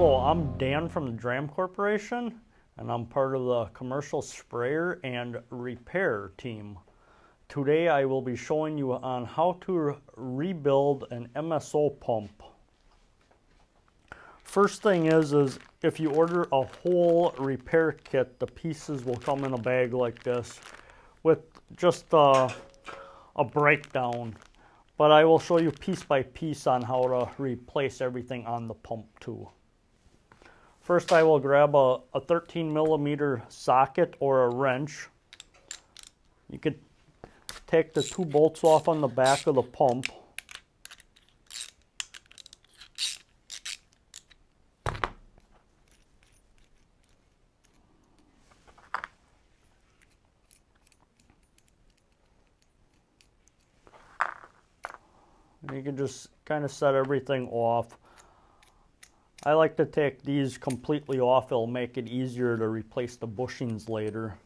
Hello, I'm Dan from the Dramm Corporation, and I'm part of the commercial sprayer and repair team. Today I will be showing you on how to rebuild an MSO pump. First thing is if you order a whole repair kit, the pieces will come in a bag like this with just a breakdown. But I will show you piece by piece on how to replace everything on the pump too. First I will grab a 13mm socket or a wrench. You could take the two bolts off on the back of the pump. And you can just kind of set everything off. I like to take these completely off. It'll make it easier to replace the bushings later.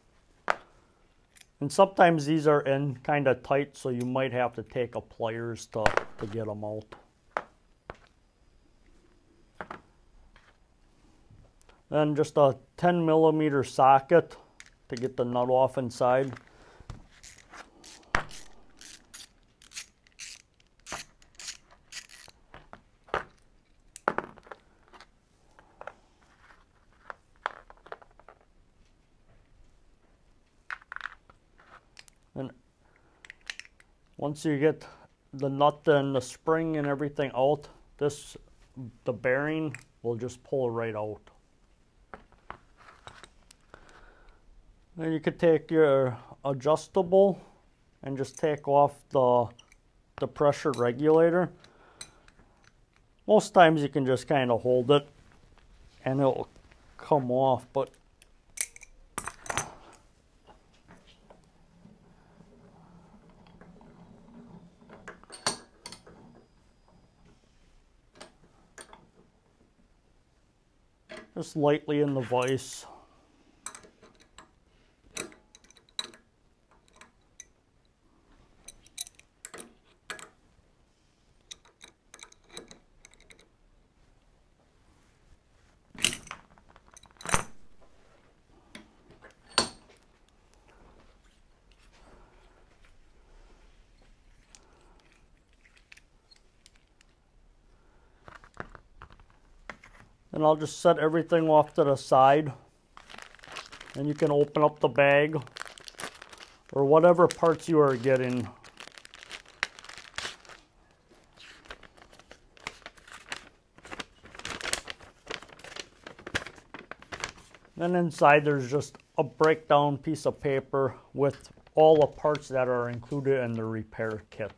And sometimes these are in kind of tight, so you might have to take a pliers to get them out. Then just a 10mm socket to get the nut off inside. And once you get the nut and the spring and everything out, the bearing will just pull right out. Then you could take your adjustable and just take off the pressure regulator. Most times you can just kind of hold it and it'll come off, but just lightly in the vise. And I'll just set everything off to the side, and you can open up the bag or whatever parts you are getting. Then inside there's just a breakdown piece of paper with all the parts that are included in the repair kit.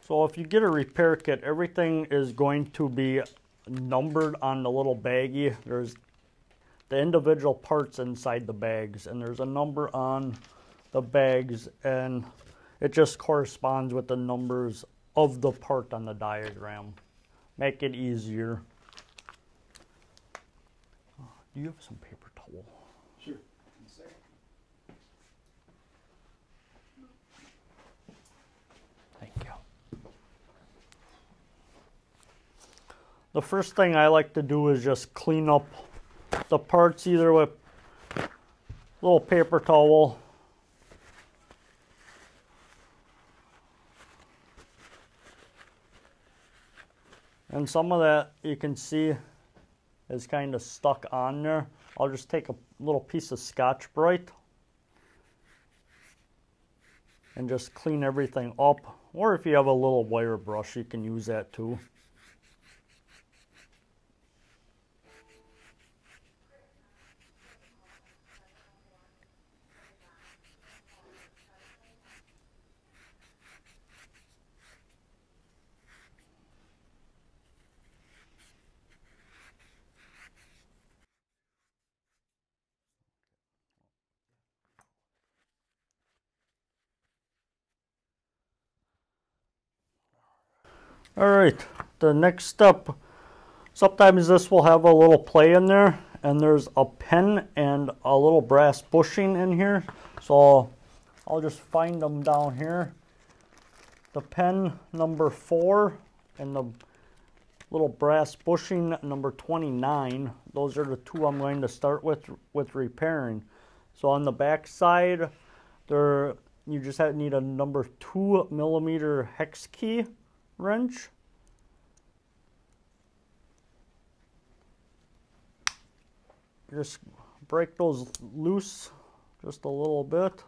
So if you get a repair kit, everything is going to be numbered on the little baggie. There's the individual parts inside the bags, and there's a number on the bags, and it just corresponds with the numbers of the part on the diagram. Make it easier. Do you have some paper towel? Sure. Thank you. The first thing I like to do is just clean up the parts either with a little paper towel and some of that you can see is kind of stuck on there. I'll just take a little piece of Scotch-Brite and just clean everything up, or if you have a little wire brush you can use that too. All right, the next step, sometimes this will have a little play in there, and there's a pen and a little brass bushing in here. So I'll just find them down here. The pen number 4 and the little brass bushing number 29. Those are the two I'm going to start with repairing. So on the back side, you just need a number 2mm hex key wrench. Just break those loose just a little bit.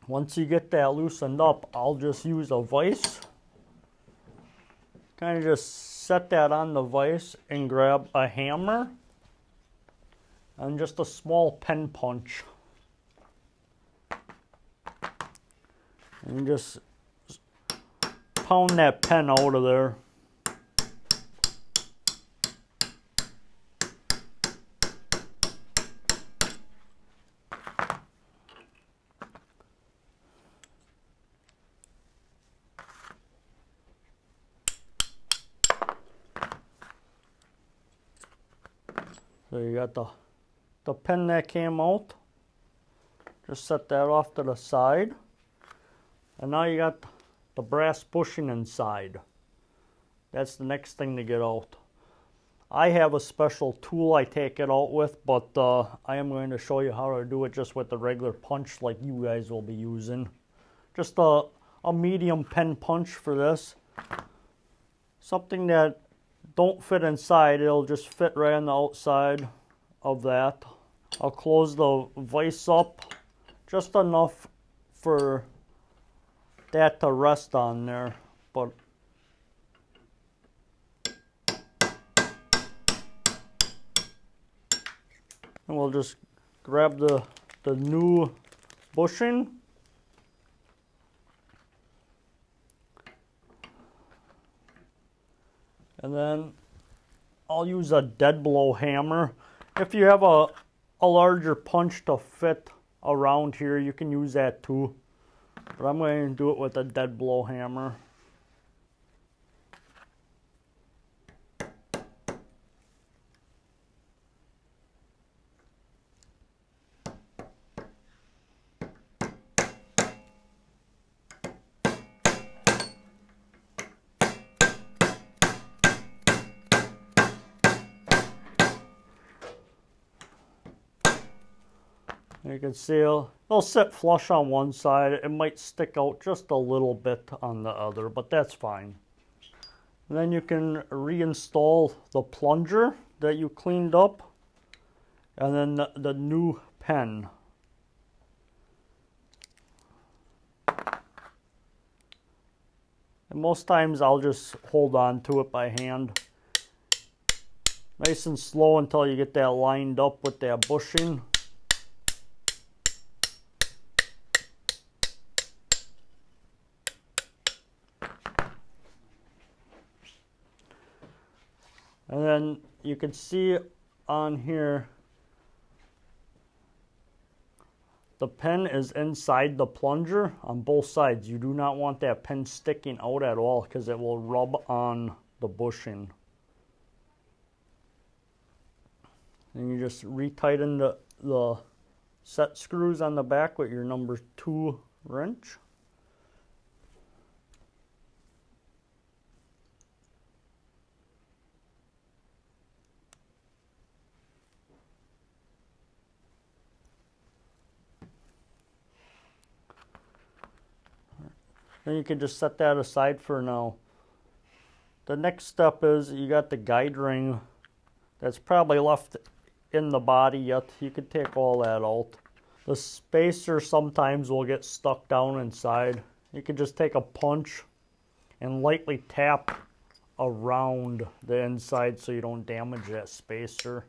Once you get that loosened up, I'll just use a vise. Kind of just set that on the vise and grab a hammer and just a small pen punch. And just pound that pen out of there. So you got the pen that came out. Just set that off to the side. And now you got the brass bushing inside. That's the next thing to get out. I have a special tool I take it out with, but I am going to show you how to do it just with the regular punch like you guys will be using. Just a medium pen punch for this. Something that don't fit inside, it'll just fit right on the outside of that. I'll close the vise up just enough for that to rest on there, but and we'll just grab the new bushing. And then I'll use a dead blow hammer. If you have a larger punch to fit around here, you can use that too. But I'm going to do it with a dead blow hammer. You can see it'll sit flush on one side. It might stick out just a little bit on the other, but that's fine. And then you can reinstall the plunger that you cleaned up, and then the new pen. And most times I'll just hold on to it by hand. Nice and slow until you get that lined up with that bushing. And then you can see on here, the pen is inside the plunger on both sides. You do not want that pen sticking out at all because it will rub on the bushing. And you just retighten the set screws on the back with your number 2 wrench. Then you can just set that aside for now. The next step is you got the guide ring that's probably left in the body yet. You could take all that out. The spacer sometimes will get stuck down inside. You can just take a punch and lightly tap around the inside so you don't damage that spacer.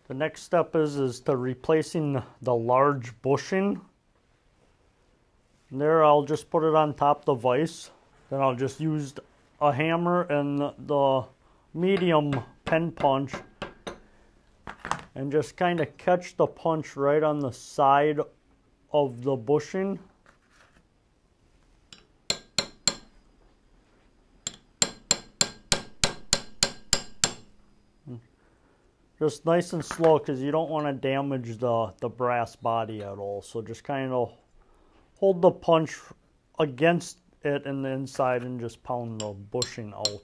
The next step is to replacing the large bushing. And there I'll just put it on top of the vise. Then I'll just use a hammer and the medium pen punch and just kind of catch the punch right on the side of the bushing. Just nice and slow because you don't want to damage the brass body at all. So just kind of hold the punch against it in the inside and just pound the bushing out.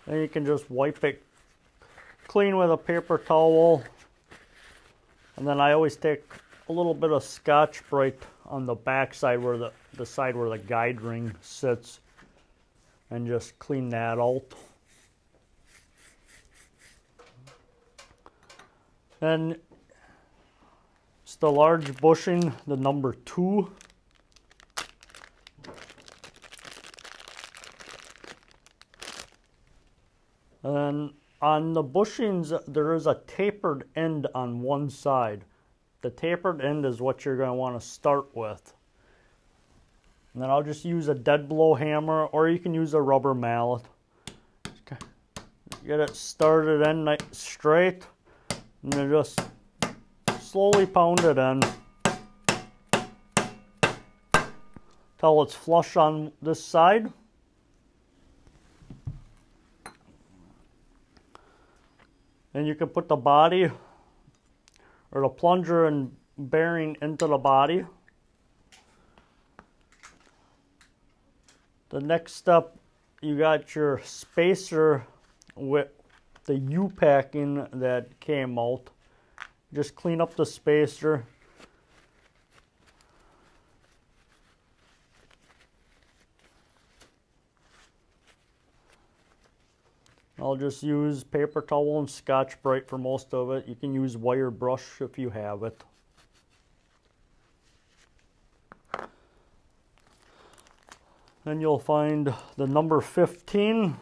Then you can just wipe it clean with a paper towel. And then I always take a little bit of Scotch-Brite on the back side where the side where the guide ring sits and just clean that out. Then it's the large bushing, the number 2. And on the bushings, there is a tapered end on one side. The tapered end is what you're going to want to start with. And then I'll just use a dead blow hammer, or you can use a rubber mallet. Get it started in straight, and then just slowly pound it in till it's flush on this side. Then you can put the body or the plunger and bearing into the body. The next step, you got your spacer with the U-packing that came out. Just clean up the spacer. I'll just use paper towel and Scotch-Brite for most of it. You can use wire brush if you have it. Then you'll find the number 15,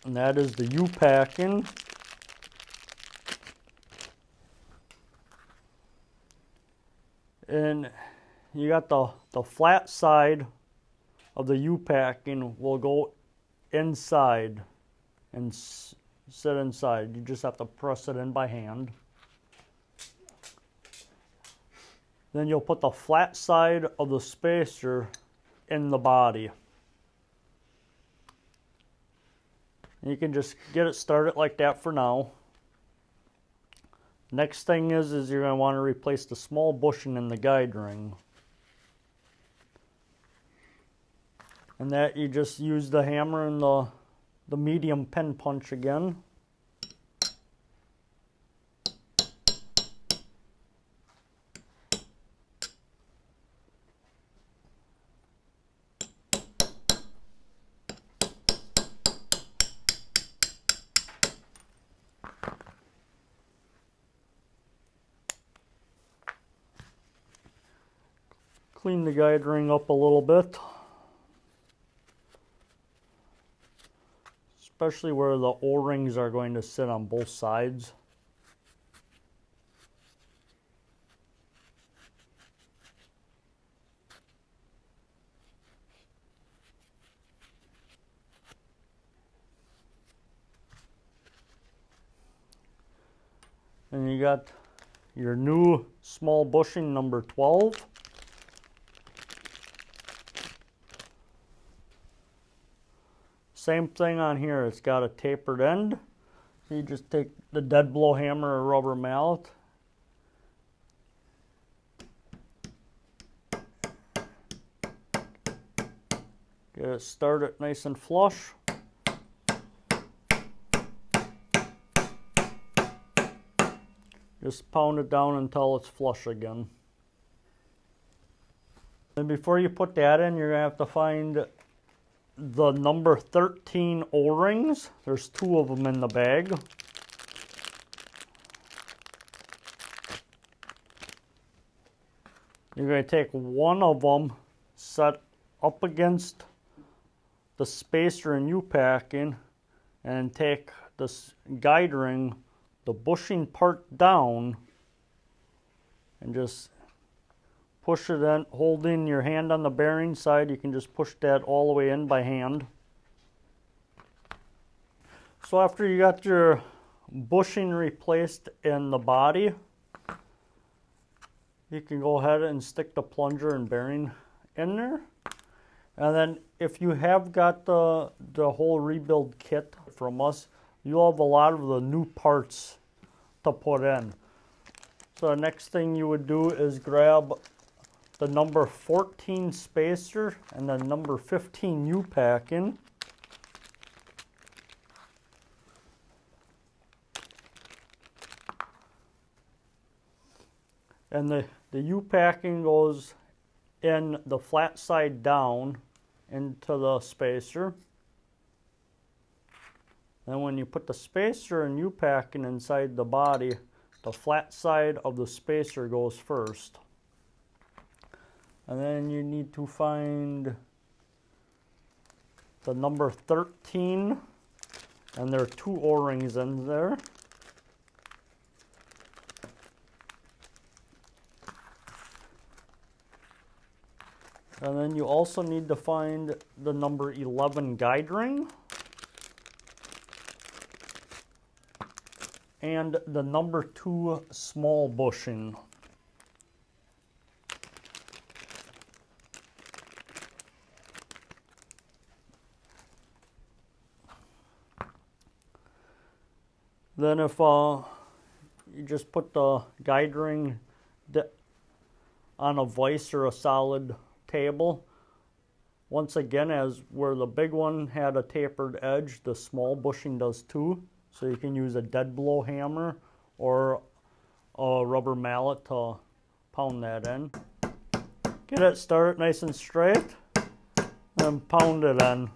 and that is the U-packing. And you got the flat side of the U-packing will go inside and sit inside. You just have to press it in by hand. Then you'll put the flat side of the spacer in the body. You can just get it started like that for now. Next thing is you're going to want to replace the small bushing in the guide ring. And that you just use the hammer and the medium pen punch again. Clean the guide ring up a little bit. Especially where the O-rings are going to sit on both sides. And you got your new small bushing number 12. Same thing on here, it's got a tapered end. You just take the dead blow hammer or rubber mallet. Get it started nice and flush. Just pound it down until it's flush again. And before you put that in, you're going to have to find the number 13 O-rings. There's 2 of them in the bag. You're going to take one of them, set up against the spacer in U-packing, and take this guide ring, the bushing part down, and just push it in, holding your hand on the bearing side. You can just push that all the way in by hand. So after you got your bushing replaced in the body, you can go ahead and stick the plunger and bearing in there. And then if you have got the whole rebuild kit from us, you'll have a lot of the new parts to put in. So the next thing you would do is grab the number 14 spacer and the number 15 U-packing. And the U-packing goes in the flat side down into the spacer. And when you put the spacer and U-packing inside the body, the flat side of the spacer goes first. And then you need to find the number 13, and there are 2 O-rings in there. And then you also need to find the number 11 guide ring and the number 2 small bushing. Then if you just put the guide ring on a vise or a solid table, once again, as where the big one had a tapered edge, the small bushing does too. So you can use a dead blow hammer or a rubber mallet to pound that in. Get it started nice and straight, and pound it in.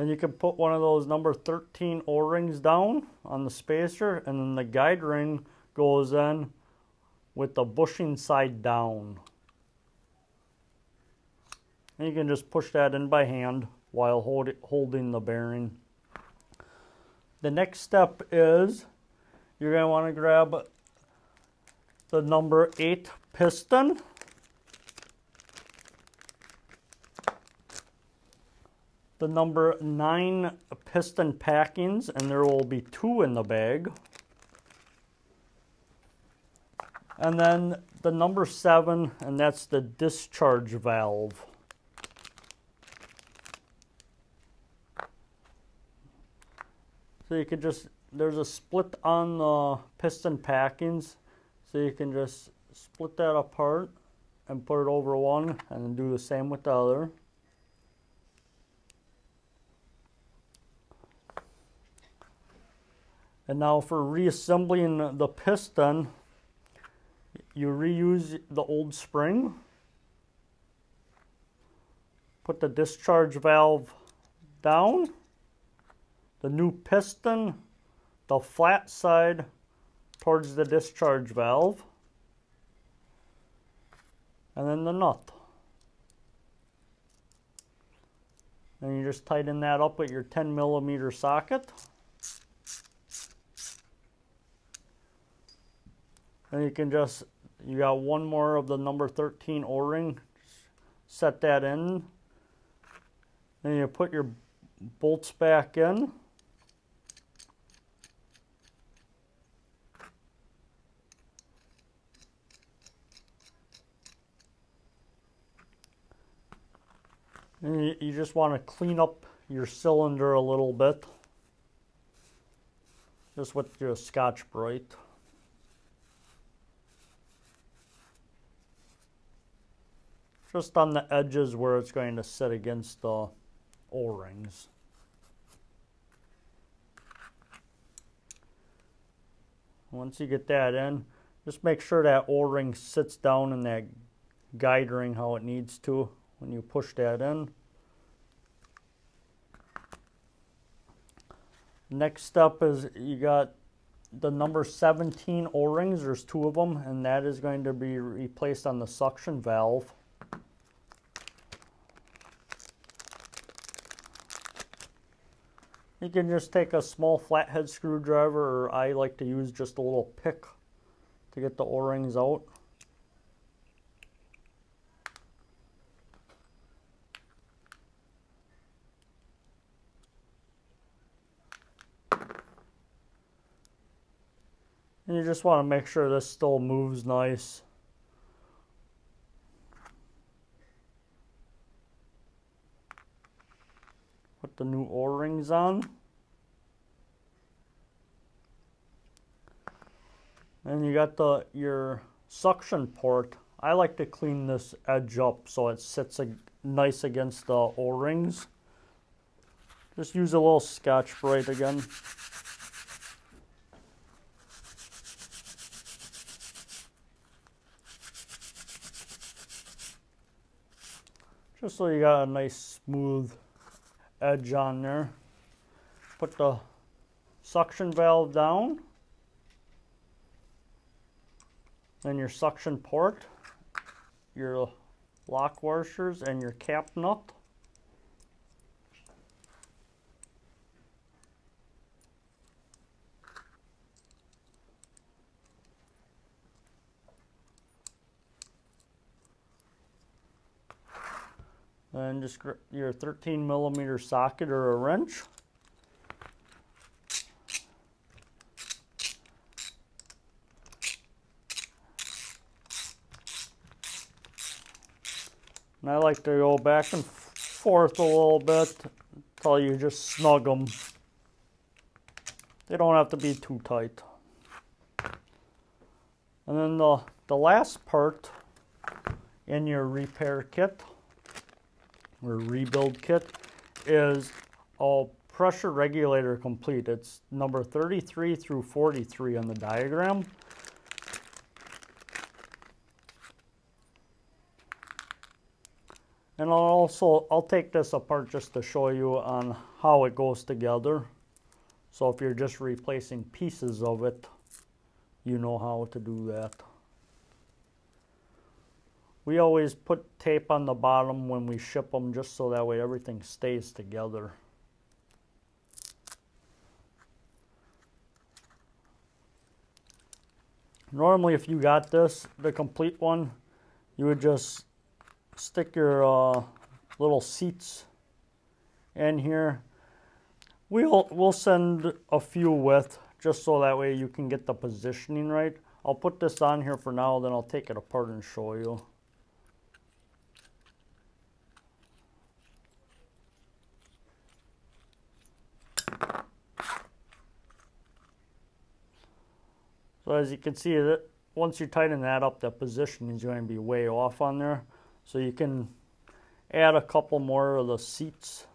And you can put one of those number 13 O-rings down on the spacer, and then the guide ring goes in with the bushing side down. And you can just push that in by hand while holding the bearing. The next step is you're going to want to grab the number 8 piston. The number 9 piston packings, and there will be 2 in the bag. And then the number 7, and that's the discharge valve. So you could just, there's a split on the piston packings, so you can just split that apart and put it over one, and then do the same with the other. And now for reassembling the piston, you reuse the old spring, put the discharge valve down, the new piston, the flat side towards the discharge valve, and then the nut. And you just tighten that up with your 10mm socket. And you can just, you got one more of the number 13 O-ring, set that in. Then you put your bolts back in. And you just want to clean up your cylinder a little bit, just with your Scotch-Brite. Just on the edges where it's going to sit against the O-rings. Once you get that in, just make sure that O-ring sits down in that guide ring how it needs to when you push that in. Next step is you got the number 17 O-rings. There's 2 of them, and that is going to be replaced on the suction valve. You can just take a small flathead screwdriver, or I like to use just a little pick to get the O-rings out. And you just want to make sure this still moves nice. Put the new O-rings on. And you got your suction port. I like to clean this edge up so it sits nice against the O-rings. Just use a little Scotch-Brite again. Just so you got a nice smooth edge on there. Put the suction valve down. Then your suction port, your lock washers, and your cap nut. Then just your 13mm socket or a wrench. And I like to go back and forth a little bit until you just snug them. They don't have to be too tight. And then the last part in your repair kit or rebuild kit is a pressure regulator complete. It's number 33 through 43 on the diagram. And I'll take this apart just to show you on how it goes together. So if you're just replacing pieces of it, you know how to do that. We always put tape on the bottom when we ship them just so that way everything stays together. Normally if you got this, the complete one, you would just stick your little seats in here. We'll send a few with, just so that way you can get the positioning right. I'll put this on here for now, then I'll take it apart and show you. So as you can see, once you tighten that up, the position is going to be way off on there. So you can add a couple more of the seats,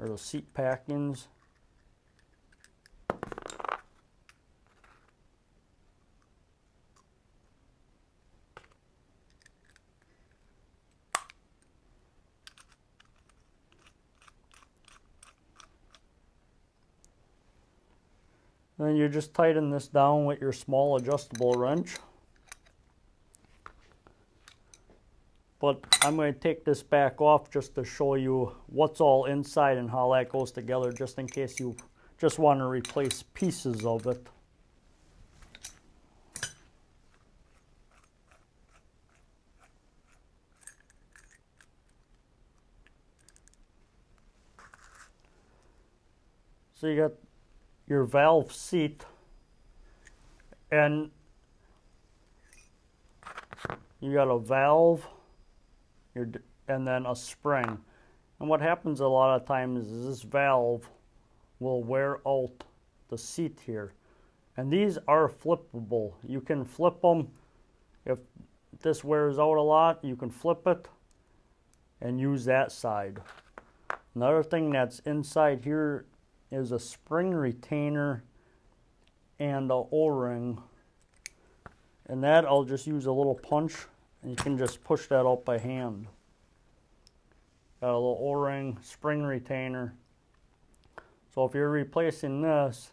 or the seat packings. Then you just tighten this down with your small adjustable wrench. But I'm going to take this back off just to show you what's all inside and how that goes together, just in case you just want to replace pieces of it. So you got your valve seat, and you got a valve, and then a spring. And what happens a lot of times is this valve will wear out the seat here. And these are flippable. You can flip them. If this wears out a lot, you can flip it and use that side. Another thing that's inside here is a spring retainer and the O-ring. And that I'll just use a little punch, and you can just push that out by hand. Got a little O-ring, spring retainer. So if you're replacing this,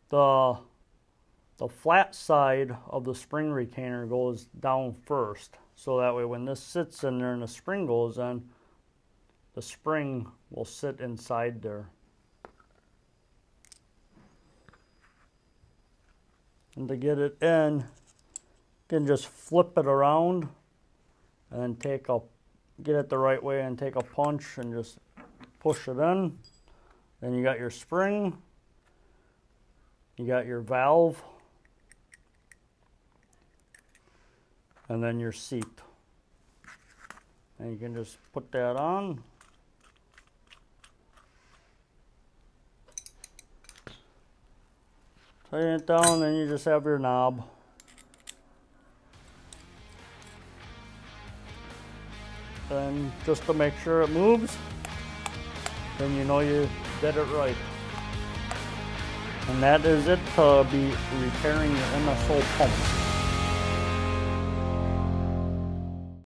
the flat side of the spring retainer goes down first. So that way when this sits in there and the spring goes in, the spring will sit inside there. And to get it in, you can just flip it around and then get it the right way and take a punch and just push it in. Then you got your spring, you got your valve, and then your seat. And you can just put that on. Tighten it down, then you just have your knob. And just to make sure it moves, then you know you did it right. And that is it to be repairing your MSO pump.